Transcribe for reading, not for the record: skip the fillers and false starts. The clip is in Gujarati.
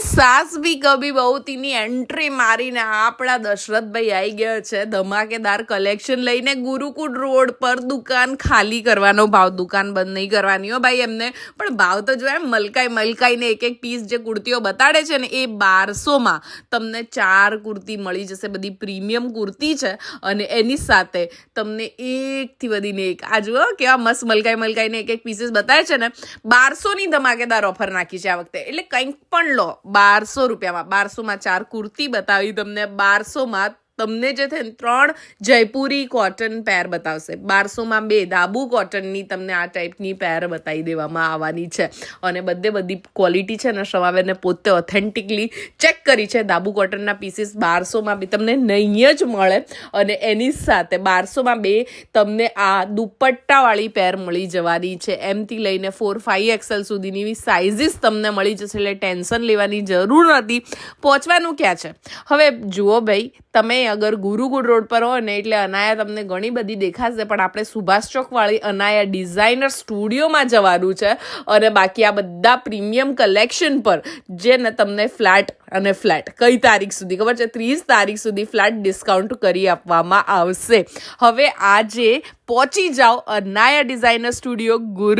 સાસ ભી કભી બહુતીની એન્ટ્રી મારીને આપણા દશરથભાઈ આવી ગયા છે ધમાકેદાર કલેક્શન લઈને ગુરુકુળ રોડ પર દુકાન ખાલી કરવાનો ભાવ દુકાન બંધ નહીં કરવાની હો ભાઈ એમને પણ ભાવ તો જો એમ મલકાઈને એક પીસ જે કુર્તીઓ બતાડે છે ને એ 1200માં તમને 4 કુર્તી મળી જશે બધી પ્રીમિયમ કુર્તી છે અને એની સાથે તમને એકથી વધીને એક આ જુઓ કેવા મસ્ત મલકાઈને એક પીસીસ બતાવે છે ને 1200ની ધમાકેદાર ઓફર નાખી છે આ વખતે એટલે કંઈક પણ લો 1200 રૂપિયામાં 1200માં 4 કુર્તી બતાવી તમને 1200માં તમને જે છે 3 જયપુરી કોટન પેર બતાવશે 1200માં 2 દાબુ કોટનની તમને આ ટાઈપની પેર બતાવી દેવામાં આવવાની છે અને બધી ક્વોલિટી છે ને શવાવેરને પોતે ઓથેન્ટિકલી ચેક કરી છે દાબુ કોટનના પીસીસ 1200માં બી તમને નહીં જ મળે અને એની સાથે 1200માં 2 તમને આ દુપટ્ટાવાળી પેર મળી જવાની છે એમથી લઈને 4-5XL સુધીની સાઇઝીસ તમને મળી જશે એટલે ટેન્શન લેવાની જરૂર નથી પહોંચવાનું ક્યાં છે હવે જુઓ ભાઈ તમે અગર ગુરુકુળ રોડ પર હોય ને એટલે અનાયા તમને ઘણી બધી દેખાશે પણ આપણે સુભાષ ચોકવાળી અનાયા ડિઝાઇનર સ્ટુડિયોમાં જવાનું છે અને બાકી આ બધા પ્રીમિયમ કલેક્શન પર જે ને તમને ફ્લેટ કઈ તારીખ સુધી ખબર છે 30 તારીખ સુધી ફ્લેટ ડિસ્કાઉન્ટ કરી આપવામાં આવશે હવે આજે પહોંચી જાઓ અનાયા ડિઝાઇનર સ્ટુડિયો ગુરુ